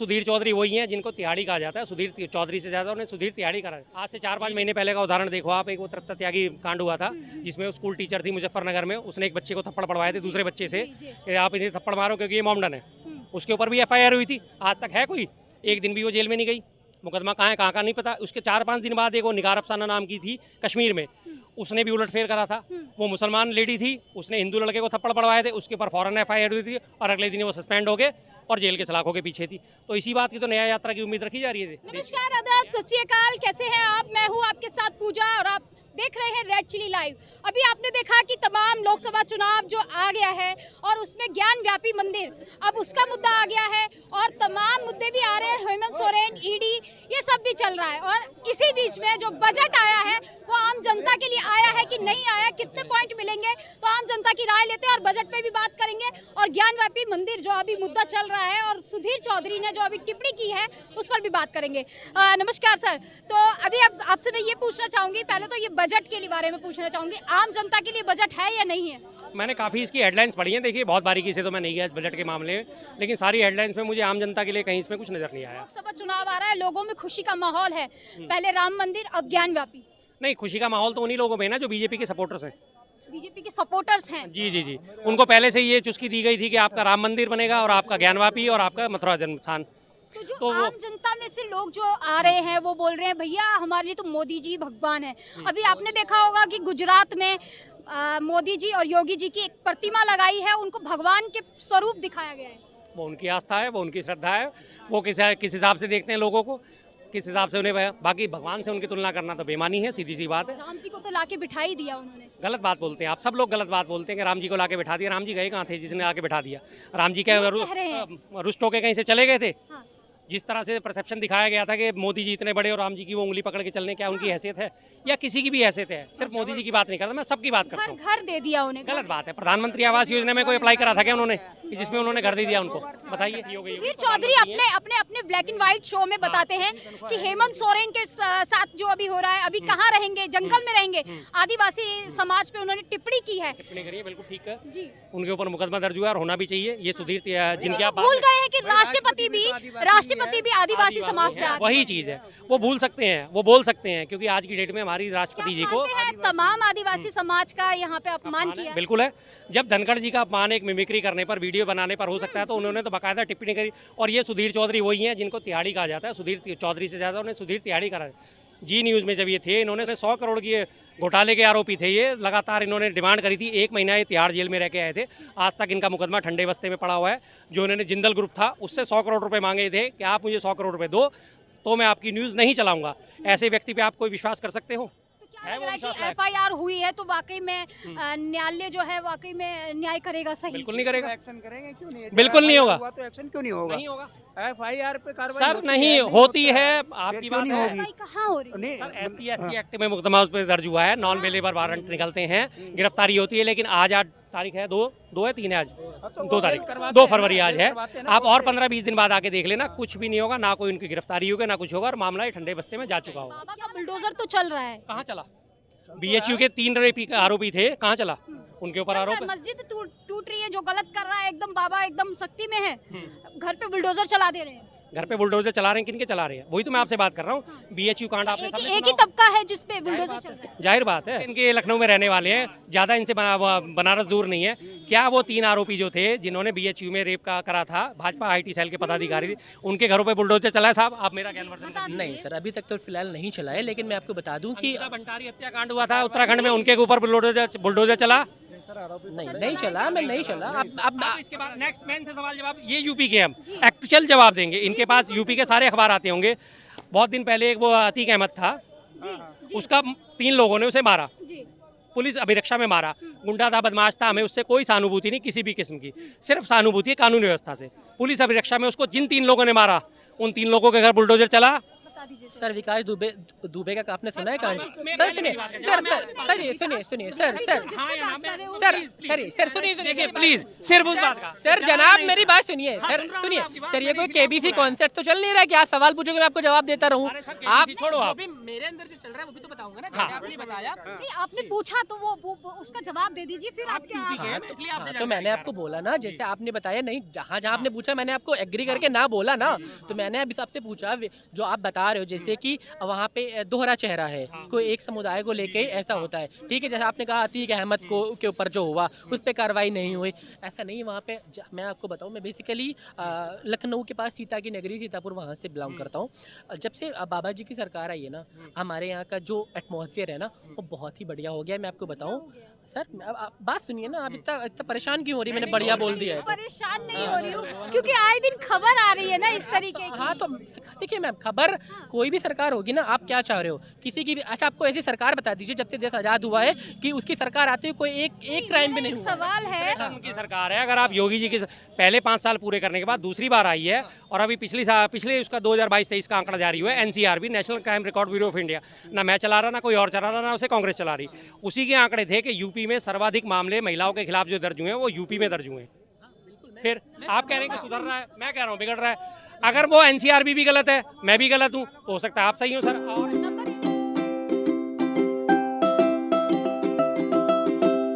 सुधीर चौधरी वही हैं जिनको तिहाड़ी कहा जाता है। सुधीर चौधरी से ज़्यादा उन्हें सुधीर तिहाड़ी कहा है। आज से 4-5 महीने पहले का उदाहरण देखो आप, एक वो तृप्ता त्यागी कांड हुआ था जिसमें वो स्कूल टीचर थी मुजफ्फरनगर में, उसने एक बच्चे को थप्पड़ पड़वाए थे दूसरे बच्चे से कि आप इन्हें थप्पड़ मारो क्योंकि ये मोमडन है। उसके ऊपर भी FIR हुई थी, आज तक है कोई, एक दिन भी वो जेल में नहीं गई। मुकदमा कहाँ है कहाँ का नहीं पता। उसके 4-5 दिन बाद एक वो निगार अफसाना नाम की थी कश्मीर में, उसने भी उलटफेर करा था। वो मुसलमान लेडी थी, उसने हिंदू लड़के को थप्पड़ पड़वाए थे, उसके ऊपर फौरन FIR हुई थी और अगले दिन वो सस्पेंड हो गए और जेल के सलाखों के पीछे थी। तो इसी बात की तो न्याय यात्रा की उम्मीद रखी जा रही है। नमस्कार, आदाब, सत श्री अकाल, कैसे हैं आप? मैं हूं आपके साथ पूजा और आप देख रहे हैं रेड चिली लाइव। अभी आपने देखा कि तमाम लोकसभा चुनाव जो आ गया है और उसमें ज्ञान व्यापी मंदिर, अब उसका मुद्दा आ गया है और तमाम मुद्दे भी आ रहे हैं। हेमंत सोरेन, ED, ये सब भी चल रहा है और इसी बीच में जो बजट आया है वो आम जनता के लिए आया है कि नहीं आया, कितने पॉइंट मिलेंगे, तो आम जनता की राय लेते हैं और बजट पे भी बात करेंगे। और ज्ञान व्यापी मंदिर जो अभी मुद्दा चल रहा है और सुधीर चौधरी ने जो अभी टिप्पणी की है उस पर भी बात करेंगे। नमस्कार सर, तो अभी आपसे मैं ये पूछना चाहूँगी, पहले तो ये बजट के बारे में पूछना चाहूँगी, आम जनता के लिए बजट है या नहीं है? मैंने काफ़ी इसकी हेडलाइंस पढ़ी हैं, देखिए बहुत बारीकी से तो मैं नहीं गया इस बजट के मामले में, लेकिन सारी हेडलाइंस में मुझे आम जनता के लिए कहीं इसमें कुछ नजर नहीं आया। लोकसभा चुनाव आ रहा है, लोगों में खुशी का माहौल है, पहले राम मंदिर अब ज्ञान व्यापी। नहीं, खुशी का माहौल तो उन्हीं लोगों में है ना जो बीजेपी के सपोर्टर्स हैं। बीजेपी के सपोर्टर्स हैं। जी, उनको पहले से ये चुस्की दी गई थी कि आपका राम मंदिर बनेगा और आपका ज्ञानवापी और आपका मथुरा जन्म स्थान। तो आम जनता में से लोग जो आ रहे हैं वो बोल रहे हैं भैया हमारे लिए तो मोदी जी भगवान है। अभी आपने देखा होगा कि गुजरात में मोदी जी और योगी जी की एक प्रतिमा लगाई है, उनको भगवान के स्वरूप दिखाया गया है। वो उनकी आस्था है, वो उनकी श्रद्धा है, वो किस हिसाब से देखते हैं लोगों को, किस हिसाब से उन्हें, बाकी भगवान से उनकी तुलना करना तो बेमानी है, सीधी सी बात है। राम जी को तो लाके बिठा ही दिया उन्होंने। गलत बात बोलते हैं आप, सब लोग गलत बात बोलते हैं कि राम जी को लाके बिठा दिया। राम जी गए कहाँ थे जिसने आके बिठा दिया? राम जी क्या रुष्ट होके कहीं से चले गए थे? हाँ। जिस तरह से परसेप्शन दिखाया गया था कि मोदी जी इतने बड़े और राम जी की वो उंगली पकड़ के चलने, क्या उनकी हैसियत है? या किसी की भी हैसियत है? सिर्फ मोदी जी की बात नहीं करता, मैं सबकी बात करता हूँ। घर दे दिया उन्हें। गलत बात है। प्रधानमंत्री आवास योजना में कोई अप्लाई करा था क्या उन्होंने, जिसमें उन्होंने घर दे दिया उनको? बताइए। सुधीर चौधरी अपने ब्लैक एंड व्हाइट शो में बताते हैं कि हेमंत सोरेन के साथ जो अभी हो रहा है, अभी कहाँ रहेंगे, जंगल में रहेंगे। आदिवासी समाज पे उन्होंने टिप्पणी की है। टिप्पणी करिए, बिल्कुल ठीक है जी, उनके ऊपर मुकदमा दर्ज हुआ और होना भी चाहिए। ये सुधीर जिनके आप भूल गए हैं कि राष्ट्रपति भी आदिवासी समाज से आते हैं। वही चीज है, वो भूल सकते हैं, वो बोल सकते हैं, क्योंकि आज की डेट में हमारी राष्ट्रपति जी को तमाम आदिवासी समाज का यहाँ पे अपमान किया। बिल्कुल है। जब धनखड़ जी का अपमान एक मिमिक्री करने पर, वीडियो बनाने पर हो सकता है, तो उन्होंने तो बाकायदा टिप्पणी करी। और ये सुधीर चौधरी वही हैं जिनको तिहाड़ी कहा जाता है। सुधीर चौधरी से ज़्यादा उन्हें सुधीर तिहाड़ी कहा। जी न्यूज़ में जब ये थे, इन्होंने 100 करोड़ की घोटाले के आरोपी थे ये। लगातार इन्होंने डिमांड करी थी, 1 महीना ये तिहाड़ जेल में रह के आए थे। आज तक इनका मुकदमा ठंडे बस्ते में पड़ा हुआ है। जो इन्होंने जिंदल ग्रुप था उससे 100 करोड़ रुपए मांगे थे कि आप मुझे 100 करोड़ रुपए दो तो मैं आपकी न्यूज़ नहीं चलाऊंगा। ऐसे व्यक्ति पे आप कोई विश्वास कर सकते हो? लग रहा है कि FIR हुई है तो वाकई में न्यायालय जो है वाकई में न्याय करेगा? सही बिल्कुल नहीं करेगा। एक्शन करेंगे क्यों नहीं? बिल्कुल नहीं होगा। तो एक्शन क्यों नहीं होगा? नहीं होगा FIR पे कार्रवाई सर, नहीं होती है। आपकी बात नहीं होगी। कहाँ हो रही है? सर, SC/ST एक्ट में मुकदमा उस पर दर्ज हुआ है, नॉन अवेलेबल वारंट निकलते हैं, गिरफ्तारी होती है। लेकिन आज तारीख है 2 है 3 है आज, 2 तारीख, 2 फरवरी आज है। आप और 15-20 दिन बाद आके देख लेना, कुछ भी नहीं होगा, ना कोई उनकी गिरफ्तारी होगी ना कुछ होगा, और मामला ठंडे बस्ते में जा चुका होगा। बाबा का बुलडोजर तो चल रहा है। कहाँ चला? BHU के 3 रेपी आरोपी थे, कहाँ चला? उनके ऊपर आरोप है। मस्जिद टूट रही है, जो गलत कर रहा है एकदम बाबा एकदम सख्ती में है, घर पे बुलडोजर चला दे रहे हैं। घर पे बुलडोजर चला रहे हैं, किनके चला रहे हैं? वही तो मैं आपसे बात कर रहा हूँ। BHU कांड आपने एक ही तबका है जिसपे बुलडोजर चल रहा है। जाहिर बात है, इनके लखनऊ में रहने वाले हैं, ज्यादा इनसे बनारस दूर नहीं है। क्या वो 3 आरोपी जो थे जिन्होंने BHU में रेप का करा था, भाजपा IT सेल के पदाधिकारी थे, उनके घरों पे बुलडोजर चला है? साहब आप मेरा ज्ञान नहीं सर, अभी तक तो फिलहाल नहीं चला है, लेकिन मैं आपको बता दूं कि भंडारी हत्याकांड हुआ था उत्तराखंड में, उनके ऊपर बुलडोजर चला? नहीं चला, मैं नहीं चला। अब इसके बाद नेक्स्ट मैन से सवाल जवाब, ये यूपी के हम एक्चुअल जवाब देंगे। इनके पास यूपी के सारे अखबार आते होंगे। बहुत दिन पहले एक वो अतीक अहमद था, उसका 3 लोगों ने उसे मारा, पुलिस अभिरक्षा में मारा, गुंडा था, बदमाश था, हमें उससे कोई सहानुभूति नहीं किसी भी किस्म की, सिर्फ सहानुभूति है कानून व्यवस्था से। पुलिस अभिरक्षा में उसको जिन 3 लोगों ने मारा, उन 3 लोगों के घर बुलडोजर चला? बता दीजिए सर विकास दुबे का आपने सुना है कहानी? सर सुनिए सुनिए सर सुनिए देखिए प्लीज सिर्फ उस बात का सर जनाब मेरी बात सुनिए सर सुनिए सर ये कोई केबीसी कॉन्सेप्ट तो चल नहीं रहा है कि आप सवाल पूछोगे मैं आपको जवाब देता रहूं। आप छोड़ो आप मेरे अंदर जो चल रहा है वो भी तो बताऊंगा ना। हाँ। आपने बताया नहीं आपने पूछा तो वो उसका जवाब दे दीजिए फिर आप क्या हाँ, तो मैंने आपको बोला ना जैसे आपने बताया नहीं जहाँ जहाँ आपने पूछा मैंने आपको एग्री करके ना बोला ना। तो मैंने अभी सबसे पूछा जो आप बता रहे हो जैसे कि वहाँ पे दोहरा चेहरा है कोई एक समुदाय को लेके ऐसा होता है ठीक है। जैसे आपने कहा अतीक अहमद को के ऊपर जो हुआ उस पर कार्रवाई नहीं हुई ऐसा नहीं। वहाँ पे मैं आपको बताऊँ मैं बेसिकली लखनऊ के पास सीता की नगरी सीतापुर वहाँ से बिलोंग करता हूँ। जब से बाबा जी की सरकार आई है ना हमारे यहाँ का जो एटमॉस्फेयर है ना वो बहुत ही बढ़िया हो गया है। मैं आपको बताऊँ सर आप बात सुनिए ना। आप इतना परेशान क्यों हो रही है? मैंने बढ़िया बोल दिया है। परेशान नहीं हो रही हूँ क्योंकि आए दिन खबर आ रही है ना इस तरीके की। हाँ तो देखिए मैम खबर कोई भी सरकार होगी ना आप क्या चाह रहे हो किसी की भी। अच्छा आपको ऐसी सरकार बता दीजिए जब से देश आजाद हुआ है कि उसकी सरकार आते हुए कोई एक क्राइम भी नहीं हुआ। सवाल है उनकी सरकार है। अगर आप योगी जी की पहले 5 साल पूरे करने के बाद दूसरी बार आई है और अभी पिछले उसका 2022-23 का आंकड़ा जारी हुआ है NCRB national crime record bureau of India. ना मैं चला रहा ना कोई और चला रहा ना उसे कांग्रेस चला रही। उसी के आंकड़े थे कि यूपी में सर्वाधिक मामले महिलाओं के खिलाफ जो दर्ज हुए हैं वो यूपी में दर्ज हुए हैं। फिर आप कह रहे हैं कि सुधर रहा है मैं कह रहा हूँ बिगड़ रहा है। अगर वो एनसीआरबी भी गलत है मैं भी गलत हूँ हो सकता है आप सही हो सर।